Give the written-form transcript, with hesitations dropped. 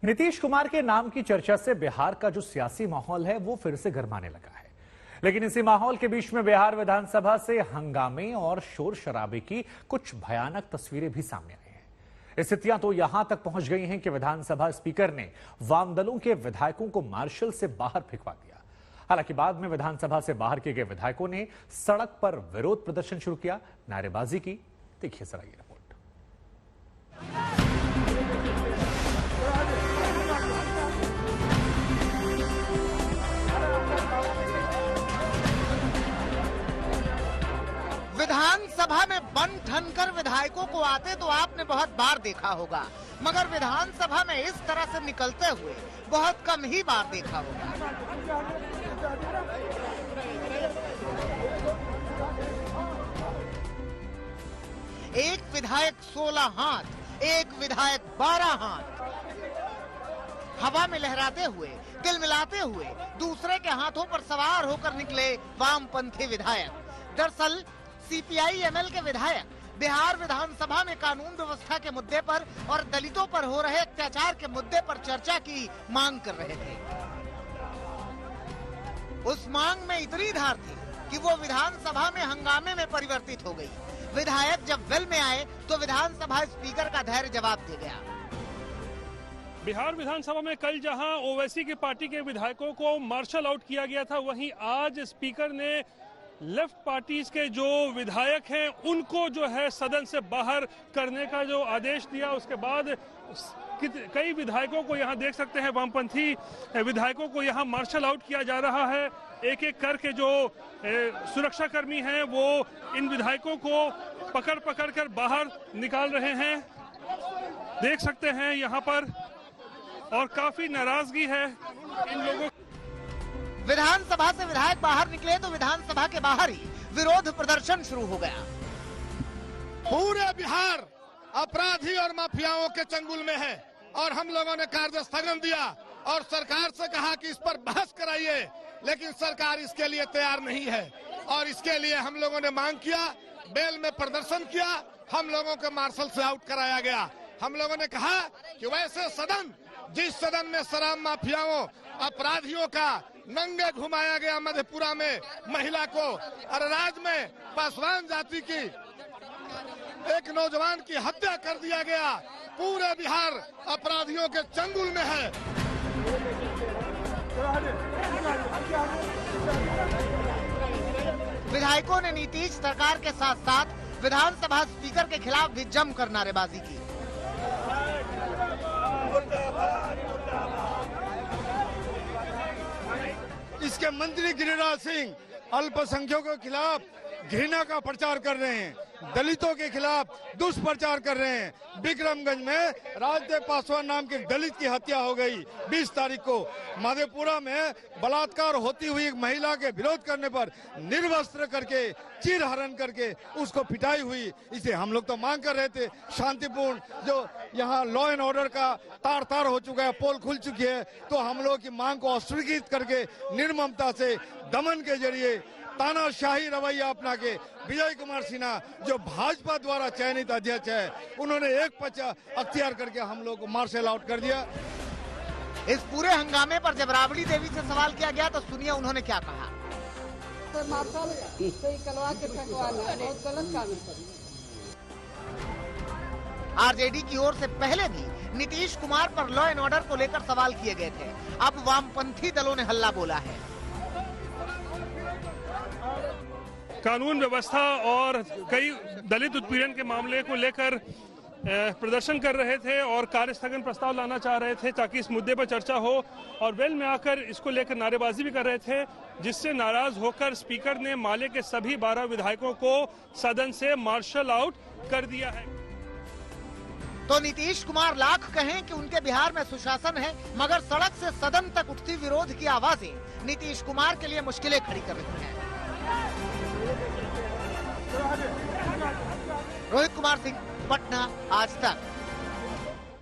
नीतीश कुमार के नाम की चर्चा से बिहार का जो सियासी माहौल है वो फिर से गर्माने लगा है। लेकिन इसी माहौल के बीच में बिहार विधानसभा से हंगामे और शोर शराबे की कुछ भयानक तस्वीरें भी सामने आई हैं। स्थितियां तो यहां तक पहुंच गई हैं कि विधानसभा स्पीकर ने वाम दलों के विधायकों को मार्शल से बाहर फेंकवा दिया। हालांकि बाद में विधानसभा से बाहर किए गए विधायकों ने सड़क पर विरोध प्रदर्शन शुरू किया, नारेबाजी की। देखिए जरा ये रिपोर्ट। विधानसभा में बन ठन कर विधायकों को आते तो आपने बहुत बार देखा होगा, मगर विधानसभा में इस तरह से निकलते हुए बहुत कम ही बार देखा होगा। एक विधायक 16 हाथ, एक विधायक 12 हाथ, हवा में लहराते हुए, तिलमिलाते हुए दूसरे के हाथों पर सवार होकर निकले वामपंथी विधायक। दरअसल सीपीआई एमएल के विधायक बिहार विधानसभा में कानून व्यवस्था के मुद्दे पर और दलितों पर हो रहे अत्याचार के मुद्दे पर चर्चा की मांग कर रहे थे। उस मांग में इतनी धार थी कि वो विधानसभा में हंगामे में परिवर्तित हो गई। विधायक जब वेल में आए तो विधानसभा स्पीकर का धैर्य जवाब दे गया। बिहार विधानसभा में कल जहां ओवैसी की पार्टी के विधायकों को मार्शल आउट किया गया था, वहीं आज स्पीकर ने लेफ्ट पार्टीज के जो विधायक हैं उनको जो है सदन से बाहर करने का जो आदेश दिया। उसके बाद कई विधायकों को यहां देख सकते हैं, वामपंथी विधायकों को यहां मार्शल आउट किया जा रहा है। एक एक करके जो सुरक्षाकर्मी हैं वो इन विधायकों को पकड़ पकड़ कर बाहर निकाल रहे हैं, देख सकते हैं यहां पर, और काफी नाराजगी है इन लोगों। विधानसभा से विधायक बाहर निकले तो विधानसभा के बाहर ही विरोध प्रदर्शन शुरू हो गया। पूरे बिहार अपराधी और माफियाओं के चंगुल में है और हम लोगों ने कार्य स्थगन दिया और सरकार से कहा कि इस पर बहस कराइए, लेकिन सरकार इसके लिए तैयार नहीं है और इसके लिए हम लोगों ने मांग किया, बेल में प्रदर्शन किया, हम लोगों को मार्शल से आउट कराया गया। हम लोगों ने कहा कि वैसे सदन, जिस सदन में शराब माफियाओं अपराधियों का नंगे घुमाया गया मधेपुरा में महिला को, और राज्य में पासवान जाति की एक नौजवान की हत्या कर दिया गया, पूरे बिहार अपराधियों के चंगुल में है। विधायकों ने नीतीश सरकार के साथ साथ विधानसभा स्पीकर के खिलाफ भी जमकर नारेबाजी की। इसके मंत्री गिरिराज सिंह अल्पसंख्यकों के खिलाफ घृणा का प्रचार कर रहे हैं, दलितों के खिलाफ दुष्प्रचार कर रहे हैं। विक्रमगंज में राजदेव पासवान नाम के दलित की हत्या हो गई 20 तारीख को। मधेपुरा में बलात्कार होती हुई एक महिला के विरोध करने पर निर्वस्त्र करके, चीरहरण करके उसको पिटाई हुई। इसे हम लोग तो मांग कर रहे थे शांतिपूर्ण, जो यहाँ लॉ एंड ऑर्डर का तार तार हो चुका है, पोल खुल चुकी है, तो हम लोग की मांग को अस्वीकृत करके निर्ममता से दमन के जरिए तानाशाही रवैया अपना के विजय कुमार सिन्हा, जो भाजपा द्वारा चयनित अध्यक्ष है, उन्होंने एक पक्ष अख्तियार करके हम लोग को मार्शल आउट कर दिया। इस पूरे हंगामे पर जब राबड़ी देवी से सवाल किया गया तो सुनिए उन्होंने क्या कहा। तो मार्शल तो निकलवा के फेंकवाना बहुत गलत काम है। आरजेडी की ओर से पहले भी नीतीश कुमार पर लॉ एंड ऑर्डर को लेकर सवाल किए गए थे, अब वामपंथी दलों ने हल्ला बोला है। कानून व्यवस्था और कई दलित उत्पीड़न के मामले को लेकर प्रदर्शन कर रहे थे और कार्य स्थगन प्रस्ताव लाना चाह रहे थे ताकि इस मुद्दे पर चर्चा हो, और वेल में आकर इसको लेकर नारेबाजी भी कर रहे थे, जिससे नाराज होकर स्पीकर ने माले के सभी 12 विधायकों को सदन से मार्शल आउट कर दिया है। तो नीतीश कुमार लाख कहें कि उनके बिहार में सुशासन है, मगर सड़क से सदन तक उठती विरोध की आवाजें नीतीश कुमार के लिए मुश्किलें खड़ी कर रही हैं। रोहित कुमार सिंह, पटना, आज तक।